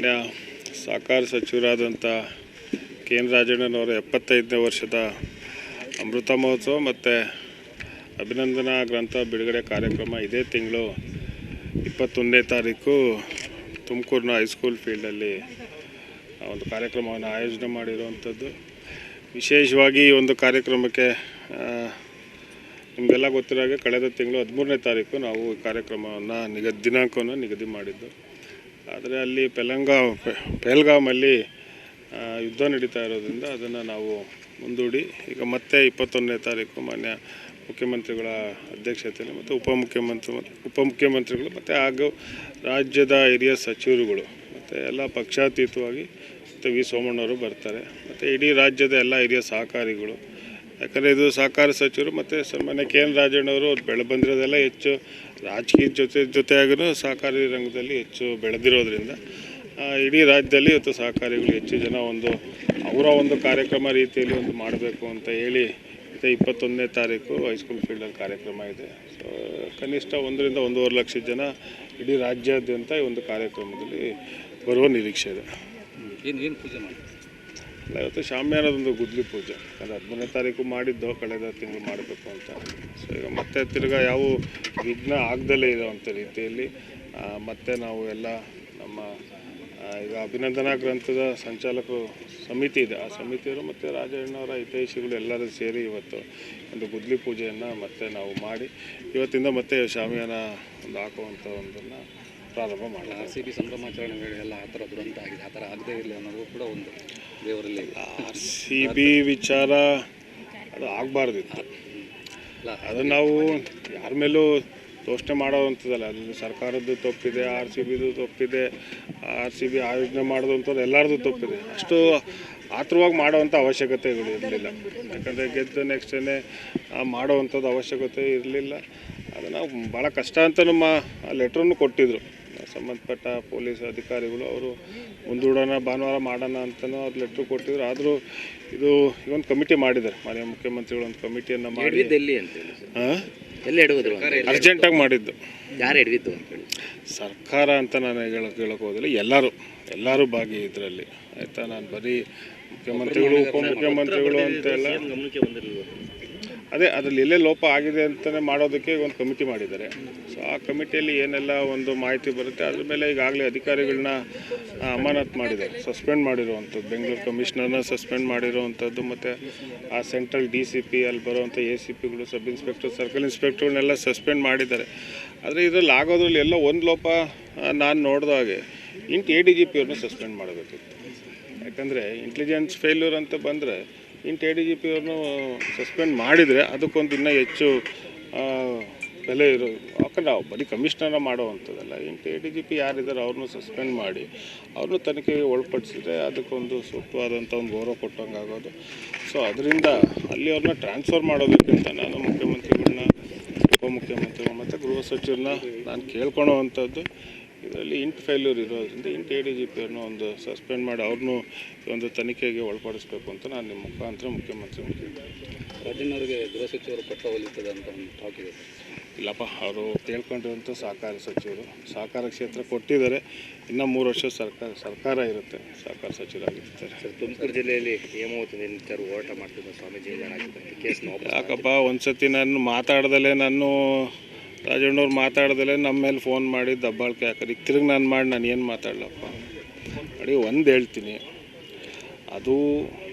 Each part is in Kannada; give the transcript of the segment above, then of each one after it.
ಮಾನ್ಯ ಸಹಕಾರ ಸಚಿವರಾದಂಥ ಕೆ ಎನ್ ರಾಜಣ್ಣನವರ 75ನೇ ವರ್ಷದ ಅಮೃತ ಮಹೋತ್ಸವ ಮತ್ತು ಅಭಿನಂದನಾ ಗ್ರಂಥ ಬಿಡುಗಡೆ ಕಾರ್ಯಕ್ರಮ ಇದೇ ತಿಂಗಳು 21ನೇ ತಾರೀಕು ತುಮಕೂರಿನ ಹೈಸ್ಕೂಲ್ ಫೀಲ್ಡಲ್ಲಿ ಒಂದು ಕಾರ್ಯಕ್ರಮವನ್ನು ಆಯೋಜನೆ ಮಾಡಿರುವಂಥದ್ದು. ವಿಶೇಷವಾಗಿ ಈ ಒಂದು ಕಾರ್ಯಕ್ರಮಕ್ಕೆ ನಿಮಗೆಲ್ಲ ಗೊತ್ತಿರೋ ಹಾಗೆ ಕಳೆದ ತಿಂಗಳು 13ನೇ ತಾರೀಕು ನಾವು ಈ ಕಾರ್ಯಕ್ರಮವನ್ನು ದಿನಾಂಕವನ್ನು ನಿಗದಿ ಮಾಡಿದ್ದು. ಆದರೆ ಅಲ್ಲಿ ಪೆಹಲ್ಗಾಮಲ್ಲಿ ಯುದ್ಧ ನಡೀತಾ ಇರೋದ್ರಿಂದ ಅದನ್ನು ನಾವು ಮುಂದೂಡಿ ಈಗ ಮತ್ತೆ 21ನೇ ತಾರೀಕು ಮಾನ್ಯ ಮುಖ್ಯಮಂತ್ರಿಗಳ ಅಧ್ಯಕ್ಷತೆಯಲ್ಲಿ ಮತ್ತು ಉಪಮುಖ್ಯಮಂತ್ರಿಗಳು ಮತ್ತು ಹಾಗೂ ರಾಜ್ಯದ ಹಿರಿಯ ಸಚಿವರುಗಳು ಮತ್ತು ಎಲ್ಲ ಪಕ್ಷಾತೀತವಾಗಿ ಮತ್ತು ವಿ ಸೋಮಣ್ಣವರು ಬರ್ತಾರೆ ಮತ್ತು ಇಡೀ ರಾಜ್ಯದ ಎಲ್ಲ ಹಿರಿಯ ಸಹಕಾರಿಗಳು. ಯಾಕಂದರೆ ಇದು ಸಹಕಾರ ಸಚಿವರು ಮತ್ತು ಸನ್ಮಾನ್ಯ ಕೆ ಎನ್ ರಾಜಣ್ಣವರು ಬಂದಿರೋದೆಲ್ಲ ಹೆಚ್ಚು ರಾಜಕೀಯ ಜೊತೆಯಾಗೂ ಸಹಕಾರಿ ರಂಗದಲ್ಲಿ ಹೆಚ್ಚು ಬೆಳೆದಿರೋದ್ರಿಂದ ಇಡೀ ರಾಜ್ಯದಲ್ಲಿ ಇವತ್ತು ಸಹಕಾರಿಗಳು ಹೆಚ್ಚು ಜನ ಅವರ ಒಂದು ಕಾರ್ಯಕ್ರಮ ರೀತಿಯಲ್ಲಿ ಮಾಡಬೇಕು ಅಂತ ಹೇಳಿ ಮತ್ತು 21ನೇ ತಾರೀಕು ಹೈಸ್ಕೂಲ್ ಫೀಲ್ಡಲ್ಲಿ ಕಾರ್ಯಕ್ರಮ ಇದೆ. ಸೊ ಕನಿಷ್ಠ 1 ರಿಂದ 1.5 ಲಕ್ಷ ಜನ ಇಡೀ ರಾಜ್ಯಾದ್ಯಂತ ಈ ಒಂದು ಕಾರ್ಯಕ್ರಮದಲ್ಲಿ ಬರುವ ನಿರೀಕ್ಷೆ ಇದೆ. ಏನು ಪೂಜೆ ಮಾಡಿ ಇವತ್ತು ಶಾಮ್ಯಾನದೊಂದು ಗುದ್ಲಿ ಪೂಜೆ ಅದು 13ನೇ ತಾರೀಕು ಮಾಡಿದ್ದು, ಕಳೆದ ತಿಂಗಳು ಮಾಡಬೇಕು ಅಂತ. ಸೊ ಈಗ ಮತ್ತೆ ತಿರ್ಗಾ ಯಾವ ವಿಘ್ನ ಆಗದಲ್ಲೇ ಇರೋವಂಥ ರೀತಿಯಲ್ಲಿ ಮತ್ತೆ ನಾವು ಎಲ್ಲ ನಮ್ಮ ಈಗ ಅಭಿನಂದನಾ ಗ್ರಂಥದ ಸಂಚಾಲಕರು ಸಮಿತಿ ಇದೆ, ಆ ಸಮಿತಿಯವರು ಮತ್ತು ರಾಜಣ್ಣವರ ಹಿತೈಷಿಗಳು ಎಲ್ಲರೂ ಸೇರಿ ಇವತ್ತು ಒಂದು ಗುದ್ಲಿ ಪೂಜೆಯನ್ನು ಮತ್ತೆ ನಾವು ಮಾಡಿ ಇವತ್ತಿಂದ ಮತ್ತೆ ಶಾಮಿಯಾನ ಹಾಕುವಂಥ ಒಂದನ್ನು ಪ್ರಾರಂಭ ಮಾಡಿ RCB ಸಂಭ್ರಮಾಚರಣೆ ಎಲ್ಲ ಆ ಥರ ದುರಂತ ಆಗಿದೆ, ಆ ಥರ ಆಗದೇ ಇರಲಿ ಅನ್ನೋದು ಕೂಡ ಒಂದು ದೇವರಲ್ಲಿ RCB ವಿಚಾರ ಅದು ಆಗಬಾರ್ದಿತ್ತು. ಅದು ನಾವು ಯಾರ ಮೇಲೂ ಯೋಚನೆ ಮಾಡೋವಂಥದ್ದಲ್ಲ. ಅದು ಸರ್ಕಾರದ್ದು ತಪ್ಪಿದೆ, RCBದು ತಪ್ಪಿದೆ, RCB ಆಯೋಜನೆ ಮಾಡೋದಂಥದ್ದು ಎಲ್ಲರದ್ದು ತಪ್ಪಿದೆ. ಅಷ್ಟು ಆತುರವಾಗಿ ಮಾಡೋವಂಥ ಅವಶ್ಯಕತೆಗಳು ಇರಲಿಲ್ಲ. ಯಾಕಂದರೆ ಗೆದ್ದ ನೆಕ್ಸ್ಟೇ ಮಾಡೋವಂಥದ್ದು ಅವಶ್ಯಕತೆ ಇರಲಿಲ್ಲ. ಅದು ನಾವು ಭಾಳ ಕಷ್ಟ ಅಂತ ನಮ್ಮ ಲೆಟ್ರನ್ನು ಕೊಟ್ಟಿದ್ದರು ಸಂಬಂಧಪಟ್ಟ ಪೊಲೀಸ್ ಅಧಿಕಾರಿಗಳು. ಅವರು ಮುಂದೂಡೋಣ ಭಾನುವಾರ ಮಾಡೋಣ ಅಂತಲೂ ಅವ್ರು ಲೆಟ್ರು ಕೊಟ್ಟಿದ್ರು. ಆದರೂ ಇದು ಒಂದು ಕಮಿಟಿ ಮಾಡಿದ್ದಾರೆ, ಮಾನ್ಯ ಮುಖ್ಯಮಂತ್ರಿಗಳು ಒಂದು ಕಮಿಟಿಯನ್ನು ಮಾಡಿ ಅರ್ಜೆಂಟಾಗಿ ಮಾಡಿದ್ದು. ಯಾರು ಹಿಡಿದಿದ್ದು ಸರ್ಕಾರ ಅಂತ ನಾನು ಹೇಳಕ್ಕೆ ಹೋದಿಲ್ಲ, ಎಲ್ಲರೂ ಭಾಗಿ ಇದರಲ್ಲಿ ಆಯಿತಾ. ನಾನು ಬರೀ ಮುಖ್ಯಮಂತ್ರಿಗಳು ಉಪಮುಖ್ಯಮಂತ್ರಿಗಳು ಅಂತೆಲ್ಲ ಅದೇ ಅದರಲ್ಲಿ ಎಲ್ಲೇ ಲೋಪ ಆಗಿದೆ ಅಂತಲೇ ಮಾಡೋದಕ್ಕೆ ಒಂದು ಕಮಿಟಿ ಮಾಡಿದ್ದಾರೆ. ಸೊ ಆ ಕಮಿಟಿಯಲ್ಲಿ ಏನೆಲ್ಲ ಒಂದು ಮಾಹಿತಿ ಬರುತ್ತೆ ಅದ್ರ ಮೇಲೆ ಈಗಾಗಲೇ ಅಧಿಕಾರಿಗಳನ್ನ ಅಮಾನತು ಮಾಡಿದ್ದಾರೆ, ಸಸ್ಪೆಂಡ್ ಮಾಡಿರುವಂಥದ್ದು. ಬೆಂಗಳೂರು ಕಮಿಷನರ್ನ ಸಸ್ಪೆಂಡ್ ಮಾಡಿರುವಂಥದ್ದು ಮತ್ತು ಆ ಸೆಂಟ್ರಲ್ DCP ಅಲ್ಲಿ ಬರುವಂಥ ACPಗಳು, ಸಬ್ ಇನ್ಸ್ಪೆಕ್ಟರ್, ಸರ್ಕಲ್ ಇನ್ಸ್ಪೆಕ್ಟರ್ಗಳನ್ನೆಲ್ಲ ಸಸ್ಪೆಂಡ್ ಮಾಡಿದ್ದಾರೆ. ಆದರೆ ಇದರಲ್ಲಿ ಆಗೋದ್ರಲ್ಲಿ ಎಲ್ಲ ಒಂದು ಲೋಪ ನಾನು ನೋಡಿದ ಹಾಗೆ ADGP ಅವ್ರನ್ನ ಸಸ್ಪೆಂಡ್ ಮಾಡಬೇಕಿತ್ತು. ಯಾಕಂದರೆ ಇಂಟೆಲಿಜೆನ್ಸ್ ಫೇಲ್ಯೂರ್ ಅಂತ ಬಂದರೆ ADGP ಅವ್ರನ್ನೂ ಸಸ್ಪೆಂಡ್ ಮಾಡಿದರೆ ಅದಕ್ಕೊಂದು ಇನ್ನೂ ಹೆಚ್ಚು ಬೆಲೆ ಇರೋದು. ಯಾಕಂದ್ರೆ ನಾವು ಬರೀ ಕಮಿಷನರ ಮಾಡೋವಂಥದ್ದಲ್ಲ. ADGP ಯಾರಿದ್ದಾರೆ ಅವ್ರನ್ನೂ ಸಸ್ಪೆಂಡ್ ಮಾಡಿ ಅವ್ರನ್ನೂ ತನಿಖೆಗೆ ಒಳಪಡಿಸಿದ್ರೆ ಅದಕ್ಕೊಂದು ಸೂಕ್ತವಾದಂಥ ಒಂದು ಗೌರವ ಕೊಟ್ಟಂಗೆ ಆಗೋದು. ಸೊ ಅದರಿಂದ ಅಲ್ಲಿ ಅವ್ರನ್ನ ಟ್ರಾನ್ಸ್ಫರ್ ಮಾಡೋದಕ್ಕಿಂತ ನಾನು ಮುಖ್ಯಮಂತ್ರಿಗಳನ್ನ, ಉಪಮುಖ್ಯಮಂತ್ರಿಗಳು ಮತ್ತು ಗೃಹ ಸಚಿವರನ್ನ ನಾನು ಕೇಳ್ಕೊಳ್ಳೋವಂಥದ್ದು ಇದರಲ್ಲಿ ಫೇಲ್ಯೂರ್ ಇರೋದ್ರಿಂದ ADGP ಅವ್ರನ್ನ ಒಂದು ಸಸ್ಪೆಂಡ್ ಮಾಡಿ ಅವ್ರನ್ನೂ ಒಂದು ತನಿಖೆಗೆ ಒಳಪಡಿಸ್ಬೇಕು ಅಂತ ನಾನು ನಿಮ್ಮ ಮುಖಾಂತರ ಮುಖ್ಯಮಂತ್ರಿ ರಾಜಣ್ಣವರಿಗೆ ಗೃಹ ಸಚಿವರು ಪಟ್ಟ ಹೋಲಿತದೆ ಅಂತ ಒಂದು ಟಾಕ್ ಇದೆ. ಇಲ್ಲಪ್ಪ, ಅವರು ಕೇಳ್ಕೊಂಡಿರುವಂಥ ಸಹಕಾರ ಸಚಿವರು ಸಹಕಾರ ಕ್ಷೇತ್ರ ಕೊಟ್ಟಿದ್ದಾರೆ. ಇನ್ನೂ 3 ವರ್ಷ ಸರ್ಕಾರ ಇರುತ್ತೆ, ಸಹಕಾರ ಸಚಿವರಾಗಿರ್ತಾರೆ. ತುಮಕೂರು ಜಿಲ್ಲೆಯಲ್ಲಿ ನೇಮವತಿ ಹೋರಾಟ ಮಾಡ್ತಿದ್ದ ಸ್ವಾಮೀಜಿ ಕೇಸ್ ಯಾಕಪ್ಪ ಒಂದು ಸತಿ ನಾನು ಮಾತಾಡ್ದಲೇ ರಾಜಣ್ಣವ್ರು ಮಾತಾಡ್ದಲೇ ನಮ್ಮ ಮೇಲೆ ಫೋನ್ ಮಾಡಿ ದಬ್ಬಾಳಿಕೆ ಹಾಕೋದು. ಈಗ ತಿರುಗಿ ನಾನು ಏನು ಮಾತಾಡಲಪ್ಪ ನೋಡಿ. ಒಂದು ಹೇಳ್ತೀನಿ, ಅದು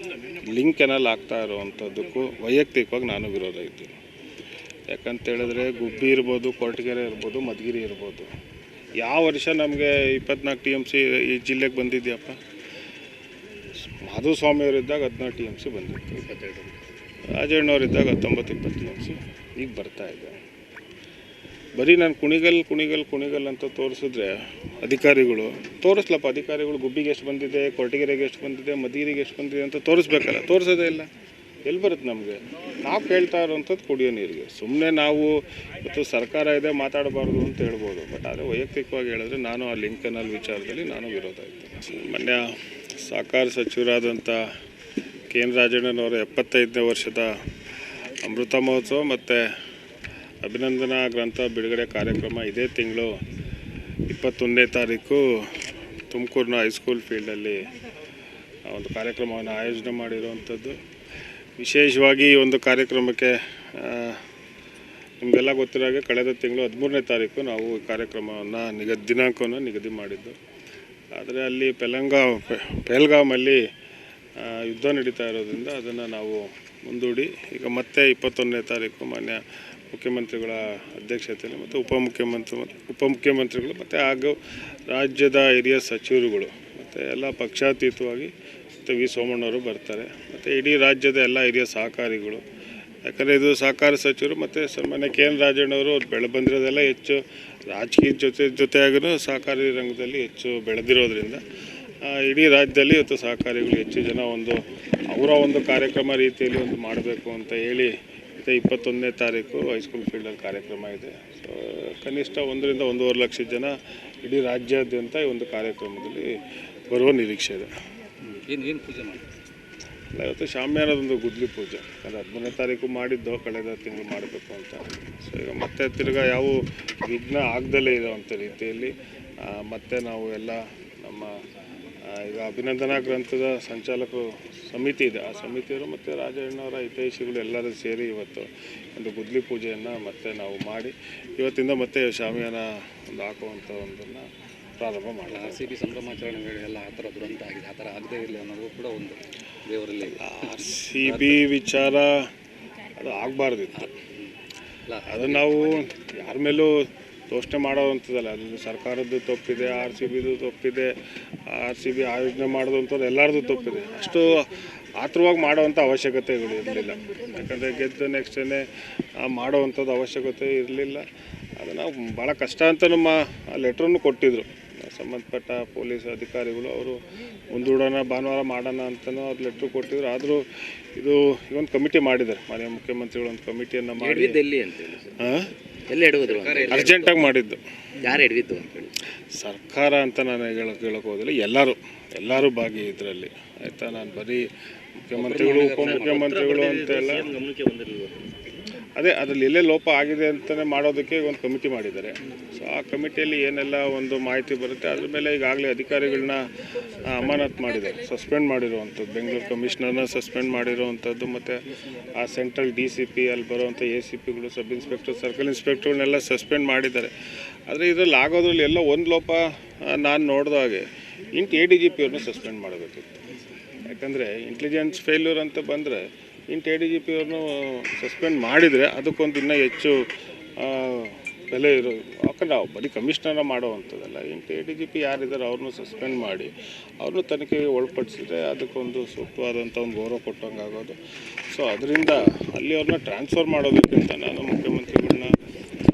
ಲಿಂಕ್ ಏನಲ್ಲಿ ಆಗ್ತಾ ಇರೋವಂಥದ್ದಕ್ಕೂ ವೈಯಕ್ತಿಕವಾಗಿ ನಾನು ವಿರೋಧ ಇದ್ದೀನಿ. ಯಾಕಂತೇಳಿದ್ರೆ ಗುಬ್ಬಿ ಇರ್ಬೋದು, ಕೊರಟಗೆರೆ ಇರ್ಬೋದು, ಮಧುಗಿರಿ ಇರ್ಬೋದು, ಯಾವ ವರ್ಷ ನಮಗೆ 24 TMC ಈ ಜಿಲ್ಲೆಗೆ ಬಂದಿದೆಯಪ್ಪ? ಮಾಧುಸ್ವಾಮಿಯವರಿದ್ದಾಗ 16 TMC ಬಂದಿತ್ತು, 22 ರಾಜಣ್ಣವರಿದ್ದಾಗ 19-20 TMC ಈಗ ಬರ್ತಾಯಿದೆ. ಬರೀ ನಾನು ಕುಣಿಗಲ್ ಅಂತ ತೋರಿಸಿದ್ರೆ ಅಧಿಕಾರಿಗಳು ತೋರಿಸ್ಲಪ್ಪ. ಅಧಿಕಾರಿಗಳು ಗುಬ್ಬಿಗೆ ಎಷ್ಟು ಬಂದಿದೆ, ಕೊರಟಗೆರೆಗೆ ಎಷ್ಟು ಬಂದಿದೆ, ಮಧುಗಿರಿಗೆ ಎಷ್ಟು ಬಂದಿದೆ ಅಂತ ತೋರಿಸ್ಬೇಕಲ್ಲ. ತೋರಿಸೋದೇ ಇಲ್ಲ. ಎಲ್ಲಿ ಬರುತ್ತೆ ನಮಗೆ? ನಾವು ಕೇಳ್ತಾ ಇರೋವಂಥದ್ದು ಕುಡಿಯೋ ನೀರಿಗೆ. ಸುಮ್ಮನೆ ನಾವು ಇವತ್ತು ಸರ್ಕಾರ ಇದೆ ಮಾತಾಡಬಾರ್ದು ಅಂತ ಹೇಳ್ಬೋದು, ಬಟ್ ಆದರೆ ವೈಯಕ್ತಿಕವಾಗಿ ಹೇಳಿದ್ರೆ ನಾನು ಆ ಲಿಂಕ್ ಕೆನಾಲ್ ವಿಚಾರದಲ್ಲಿ ನಾನು ವಿರೋಧ ಇದ್ದೀನಿ. ಮಾನ್ಯ ಸಹಕಾರ ಸಚಿವರಾದಂಥ ಕೆ ಎನ್ ರಾಜಣ್ಣನವರ 75ನೇ ವರ್ಷದ ಅಮೃತ ಮಹೋತ್ಸವ ಮತ್ತು ಅಭಿನಂದನಾ ಗ್ರಂಥ ಬಿಡುಗಡೆ ಕಾರ್ಯಕ್ರಮ ಇದೇ ತಿಂಗಳು 21ನೇ ತಾರೀಕು ತುಮಕೂರಿನ ಹೈಸ್ಕೂಲ್ ಫೀಲ್ಡಲ್ಲಿ ಒಂದು ಕಾರ್ಯಕ್ರಮವನ್ನು ಆಯೋಜನೆ ಮಾಡಿರುವಂಥದ್ದು. ವಿಶೇಷವಾಗಿ ಈ ಒಂದು ಕಾರ್ಯಕ್ರಮಕ್ಕೆ ನಿಮಗೆಲ್ಲ ಗೊತ್ತಿರೋ ಹಾಗೆ ಕಳೆದ ತಿಂಗಳು 13ನೇ ತಾರೀಕು ನಾವು ಈ ಕಾರ್ಯಕ್ರಮವನ್ನು ದಿನಾಂಕವನ್ನು ನಿಗದಿ ಮಾಡಿದ್ದು. ಆದರೆ ಅಲ್ಲಿ ಪೆಹಲ್ಗಾಮಲ್ಲಿ ಯುದ್ಧ ನಡೀತಾ ಇರೋದ್ರಿಂದ ಅದನ್ನು ನಾವು ಮುಂದೂಡಿ ಈಗ ಮತ್ತೆ 21ನೇ ತಾರೀಕು ಮಾನ್ಯ ಮುಖ್ಯಮಂತ್ರಿಗಳ ಅಧ್ಯಕ್ಷತೆಯಲ್ಲಿ ಮತ್ತು ಉಪಮುಖ್ಯಮಂತ್ರಿಗಳು ಮತ್ತು ಹಾಗೂ ರಾಜ್ಯದ ಹಿರಿಯ ಸಚಿವರುಗಳು ಮತ್ತು ಎಲ್ಲ ಪಕ್ಷಾತೀತವಾಗಿ ಮತ್ತು ವಿ ಸೋಮಣ್ಣವರು ಬರ್ತಾರೆ ಮತ್ತು ಇಡೀ ರಾಜ್ಯದ ಎಲ್ಲ ಹಿರಿಯ ಸಹಕಾರಿಗಳು. ಯಾಕಂದರೆ ಇದು ಸಹಕಾರ ಸಚಿವರು ಮತ್ತು ಸನ್ಮಾನ್ಯ ಕೆ ಎನ್ ರಾಜಣ್ಣವರು ಅವ್ರು ಬಂದಿರೋದೆಲ್ಲ ಹೆಚ್ಚು ರಾಜಕೀಯ ಜೊತೆಯಾಗೂ ಸಹಕಾರಿ ರಂಗದಲ್ಲಿ ಹೆಚ್ಚು ಬೆಳೆದಿರೋದ್ರಿಂದ ಇಡೀ ರಾಜ್ಯದಲ್ಲಿ ಇವತ್ತು ಸಹಕಾರಿಗಳು ಹೆಚ್ಚು ಜನ ಅವರ ಒಂದು ಕಾರ್ಯಕ್ರಮ ರೀತಿಯಲ್ಲಿ ಮಾಡಬೇಕು ಅಂತ ಹೇಳಿ ಮತ್ತು 21ನೇ ತಾರೀಕು ಹೈಸ್ಕೂಲ್ ಫೀಲ್ಡಲ್ಲಿ ಕಾರ್ಯಕ್ರಮ ಇದೆ. ಸೊ ಕನಿಷ್ಠ 1 ರಿಂದ 1.5 ಲಕ್ಷ ಜನ ಇಡೀ ರಾಜ್ಯಾದ್ಯಂತ ಈ ಒಂದು ಕಾರ್ಯಕ್ರಮದಲ್ಲಿ ಬರುವ ನಿರೀಕ್ಷೆ ಇದೆ. ಏನು ಪೂಜೆ ಮಾಡಿ ಇವತ್ತು ಶಾಮ್ಯಾನದೊಂದು ಗುದ್ಲಿ ಪೂಜೆ, ಅದು 13ನೇ ತಾರೀಕು ಮಾಡಿದ್ದು, ಕಳೆದ ತಿಂಗಳು ಮಾಡಬೇಕು ಅಂತ. ಸೊ ಈಗ ಮತ್ತೆ ತಿರ್ಗಾ ಯಾವ ವಿಘ್ನ ಆಗದಲ್ಲೇ ಇರೋವಂಥ ರೀತಿಯಲ್ಲಿ ಮತ್ತೆ ನಾವು ಎಲ್ಲ ನಮ್ಮ ಈಗ ಅಭಿನಂದನಾ ಗ್ರಂಥದ ಸಂಚಾಲಕರು ಸಮಿತಿ ಇದೆ, ಆ ಸಮಿತಿಯವರು ಮತ್ತು ರಾಜಣ್ಣವರ ಹಿತೈಷಿಗಳು ಎಲ್ಲರೂ ಸೇರಿ ಇವತ್ತು ಒಂದು ಗುದ್ಲಿ ಪೂಜೆಯನ್ನು ಮತ್ತೆ ನಾವು ಮಾಡಿ ಇವತ್ತಿಂದ ಮತ್ತೆ ಶಾಮಿಯಾನ ಹಾಕುವಂಥ ಒಂದನ್ನು ಪ್ರಾರಂಭ ಮಾಡಲ್ಲ. RCB ಸಂಭ್ರಮಾಚರಣೆ ವೇಳೆ ಎಲ್ಲ ಆ ಥರ ದುರಂತ ಆಗಿದೆ, ಆ ಥರ ಆಗದೇ ಇಲ್ಲ ಅನ್ನೋದು ಕೂಡ ಒಂದು ದೇವರಲ್ಲಿ. RCB ವಿಚಾರ ಅದು ಆಗಬಾರ್ದಿತ್ತು. ಅದು ನಾವು ಯಾರ ಮೇಲೂ ದೋಷಣೆ ಮಾಡೋವಂಥದ್ದಲ್ಲ. ಅದು ಸರ್ಕಾರದ್ದು ತಪ್ಪಿದೆ, RCBದು ತಪ್ಪಿದೆ, RCB ಆಯೋಜನೆ ಮಾಡೋದಂಥದ್ದು ಎಲ್ಲರದ್ದು ತಪ್ಪಿದೆ. ಅಷ್ಟು ಆತುರವಾಗಿ ಮಾಡೋವಂಥ ಅವಶ್ಯಕತೆಗಳು ಇರಲಿಲ್ಲ. ಯಾಕಂದರೆ ಗೆದ್ದ ನೆಕ್ಸ್ಟ್ ಡೇನೇ ಮಾಡೋವಂಥದ್ದು ಅವಶ್ಯಕತೆ ಇರಲಿಲ್ಲ. ಅದನ್ನು ಭಾಳ ಕಷ್ಟ ಅಂತ ನಮ್ಮ ಲೆಟ್ರನ್ನು ಕೊಟ್ಟಿದ್ದರು ಸಂಬಂಧಪಟ್ಟ ಪೊಲೀಸ್ ಅಧಿಕಾರಿಗಳು. ಅವರು ಮುಂದೂಡೋಣ, ಭಾನುವಾರ ಮಾಡೋಣ ಅಂತಲೂ ಅದು ಲೆಟ್ರು ಕೊಟ್ಟಿದ್ರು. ಆದರೂ ಇದು ಒಂದು ಕಮಿಟಿ ಮಾಡಿದ್ದಾರೆ, ಮಾನ್ಯ ಮುಖ್ಯಮಂತ್ರಿಗಳು ಒಂದು ಕಮಿಟಿಯನ್ನು ಮಾಡಿ ಅರ್ಜೆಂಟಾಗಿ ಮಾಡಿದ್ದು. ಯಾರು ಹಿಡಿದಿದ್ದು ಅಂತೇಳಿ ಸರ್ಕಾರ ಅಂತ ನಾನು ಹೇಳೋಕ್ಕೆ ಹೋದರೆ ಎಲ್ಲರೂ ಭಾಗಿ ಇದರಲ್ಲಿ, ಆಯಿತಾ. ನಾನು ಬರೀ ಮುಖ್ಯಮಂತ್ರಿಗಳು ಉಪಮುಖ್ಯಮಂತ್ರಿಗಳು ಅಂತೆಲ್ಲ ಗಮನಕ್ಕೆ ಬಂದಿರಲಿಲ್ಲ. ಅದೇ ಅದರಲ್ಲಿ ಎಲ್ಲೇ ಲೋಪ ಆಗಿದೆ ಅಂತಲೇ ಮಾಡೋದಕ್ಕೆ ಒಂದು ಕಮಿಟಿ ಮಾಡಿದ್ದಾರೆ. ಸೊ ಆ ಕಮಿಟಿಯಲ್ಲಿ ಏನೆಲ್ಲ ಒಂದು ಮಾಹಿತಿ ಬರುತ್ತೆ ಅದ್ರ ಮೇಲೆ ಈಗಾಗಲೇ ಅಧಿಕಾರಿಗಳನ್ನ ಅಮಾನತು ಮಾಡಿದ್ದಾರೆ, ಸಸ್ಪೆಂಡ್ ಮಾಡಿರುವಂಥದ್ದು. ಬೆಂಗಳೂರು ಕಮಿಷನರ್ನ ಸಸ್ಪೆಂಡ್ ಮಾಡಿರುವಂಥದ್ದು ಮತ್ತು ಆ ಸೆಂಟ್ರಲ್ DCP ಅಲ್ಲಿ ಬರುವಂಥ ACPಗಳು, ಸಬ್ ಇನ್ಸ್ಪೆಕ್ಟರ್, ಸರ್ಕಲ್ ಇನ್ಸ್ಪೆಕ್ಟರ್ಗಳನ್ನೆಲ್ಲ ಸಸ್ಪೆಂಡ್ ಮಾಡಿದ್ದಾರೆ. ಆದರೆ ಇದರಲ್ಲಿ ಆಗೋದ್ರಲ್ಲಿ ಎಲ್ಲ ಒಂದು ಲೋಪ ನಾನು ನೋಡಿದ ಹಾಗೆ ADGP ಅವ್ರನ್ನ ಸಸ್ಪೆಂಡ್ ಮಾಡಬೇಕಿತ್ತು. ಯಾಕಂದರೆ ಇಂಟೆಲಿಜೆನ್ಸ್ ಫೇಲ್ಯೂರ್ ಅಂತ ಬಂದರೆ ADGP ಅವ್ರನ್ನೂ ಸಸ್ಪೆಂಡ್ ಮಾಡಿದರೆ ಅದಕ್ಕೊಂದು ಇನ್ನೂ ಹೆಚ್ಚು ಬೆಲೆ ಇರೋದು. ಯಾಕಂದರೆ ಬರೀ ಕಮಿಷನರ್ನ ಮಾಡೋವಂಥದ್ದಲ್ಲ. ADGP ಯಾರಿದ್ದಾರೆ ಅವ್ರನ್ನೂ ಸಸ್ಪೆಂಡ್ ಮಾಡಿ ಅವ್ರನ್ನೂ ತನಿಖೆಗೆ ಒಳಪಡಿಸಿದ್ರೆ ಅದಕ್ಕೊಂದು ಸೂಕ್ತವಾದಂಥ ಒಂದು ಗೌರವ ಕೊಟ್ಟಂಗೆ ಆಗೋದು. ಸೊ ಅದರಿಂದ ಅಲ್ಲಿ ಅವ್ರನ್ನ ಟ್ರಾನ್ಸ್ಫರ್ ಮಾಡೋದಕ್ಕಿಂತ ನಾನು ಮುಖ್ಯಮಂತ್ರಿಗಳನ್ನ,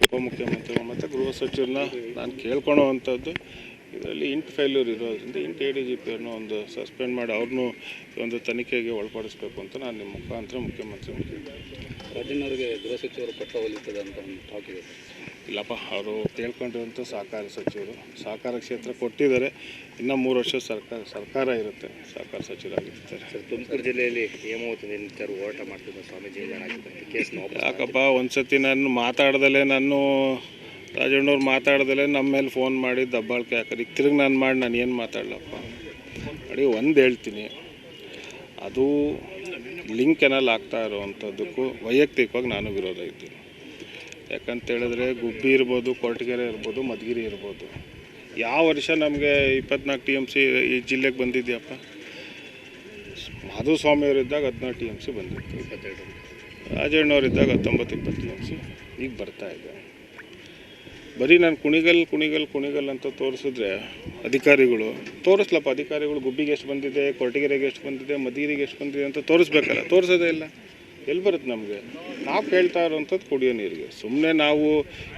ಉಪಮುಖ್ಯಮಂತ್ರಿಗಳು ಮತ್ತು ಗೃಹ ಸಚಿವರನ್ನ ನಾನು ಕೇಳ್ಕೊಳ್ಳೋವಂಥದ್ದು, ಇದರಲ್ಲಿ ಫೇಲ್ಯೂರ್ ಇರೋದ್ರಿಂದ ADGP ಅವ್ರನ್ನ ಒಂದು ಸಸ್ಪೆಂಡ್ ಮಾಡಿ ಅವ್ರನ್ನೂ ಒಂದು ತನಿಖೆಗೆ ಒಳಪಡಿಸ್ಬೇಕು ಅಂತ ನಾನು ನಿಮ್ಮ ಮುಖಾಂತರ ಮುಖ್ಯಮಂತ್ರಿ ರಾಜಣ್ಣವರಿಗೆ ಗೃಹ ಸಚಿವರು ಪತ್ರ ಒಲಿತದೆ ಅಂತ ಒಂದು ಟಾಕ್ ಇದೆ. ಇಲ್ಲಪ್ಪ, ಅವರು ಕೇಳ್ಕೊಂಡಿರುವಂಥ ಸಹಕಾರ ಸಚಿವರು ಸಹಕಾರ ಕ್ಷೇತ್ರ ಕೊಟ್ಟಿದ್ದಾರೆ. ಇನ್ನೂ 3 ವರ್ಷ ಸರ್ಕಾರ ಇರುತ್ತೆ, ಸಹಕಾರ ಸಚಿವರಾಗಿರ್ತಾರೆ. ಸರ್, ತುಮಕೂರು ಜಿಲ್ಲೆಯಲ್ಲಿ ಹೇಮಾವತಿ ನಿಂತರು ಹೋರಾಟ ಮಾಡ್ತಿದ್ದ ಸ್ವಾಮೀಜಿ ಕೇಸ್ ಯಾಕಪ್ಪ ಒಂದು ಸತಿ ನಾನು ಮಾತಾಡ್ದಲೇ ರಾಜಣ್ಣವ್ರು ಮಾತಾಡ್ದಲೇ ನಮ್ಮ ಮೇಲೆ ಫೋನ್ ಮಾಡಿ ದಬ್ಬಾಳಿಕೆ ಹಾಕೋದು. ಈಗ ತಿರುಗಿ ನಾನು ಏನು ಮಾತಾಡಲಪ್ಪ ನೋಡಿ. ಒಂದು ಹೇಳ್ತೀನಿ, ಅದು ಲಿಂಕ್ ಕೆನಲ್ ಆಗ್ತಾ ಇರೋವಂಥದ್ದಕ್ಕೂ ವೈಯಕ್ತಿಕವಾಗಿ ನಾನು ವಿರೋಧ ಇದ್ದೀನಿ. ಯಾಕಂತೇಳಿದ್ರೆ ಗುಬ್ಬಿ ಇರ್ಬೋದು, ಕೊರಟಗೆರೆ ಇರ್ಬೋದು, ಮಧುಗಿರಿ ಇರ್ಬೋದು. ಯಾವ ವರ್ಷ ನಮಗೆ 24 TMC ಈ ಜಿಲ್ಲೆಗೆ ಬಂದಿದೆಯಪ್ಪ? ಮಾಧುಸ್ವಾಮಿಯವರಿದ್ದಾಗ 16 TMC ಬಂದಿತ್ತು, 22. ರಾಜಣ್ಣವರಿದ್ದಾಗ 19-20 TMC ಈಗ ಬರ್ತಾಯಿದೆ. ಬರೀ ನಾನು ಕುಣಿಗಲ್ ಅಂತ ತೋರಿಸಿದ್ರೆ ಅಧಿಕಾರಿಗಳು ತೋರಿಸ್ಲಪ್ಪ. ಅಧಿಕಾರಿಗಳು ಗುಬ್ಬಿಗೆ ಎಷ್ಟು ಬಂದಿದೆ, ಕೊರಟಗೆರೆಗೆ ಎಷ್ಟು ಬಂದಿದೆ, ಮಧುಗಿರಿಗೆ ಎಷ್ಟು ಬಂದಿದೆ ಅಂತ ತೋರಿಸ್ಬೇಕಲ್ಲ. ತೋರಿಸೋದೇ ಇಲ್ಲ. ಎಲ್ಲಿ ಬರುತ್ತೆ ನಮಗೆ? ನಾವು ಕೇಳ್ತಾ ಇರೋವಂಥದ್ದು ಕುಡಿಯೋ ನೀರಿಗೆ. ಸುಮ್ಮನೆ ನಾವು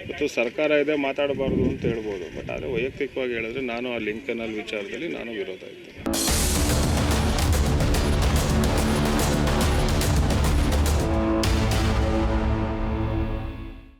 ಇವತ್ತು ಸರ್ಕಾರ ಇದೆ ಮಾತಾಡಬಾರ್ದು ಅಂತ ಹೇಳ್ಬೋದು, ಬಟ್ ಆದರೆ ವೈಯಕ್ತಿಕವಾಗಿ ಹೇಳಿದ್ರೆ ನಾನು ಆ ಲಿಂಕ್ ಕೆನಲ್ ವಿಚಾರದಲ್ಲಿ ನಾನು ವಿರೋಧ ಇದ್ದೆ.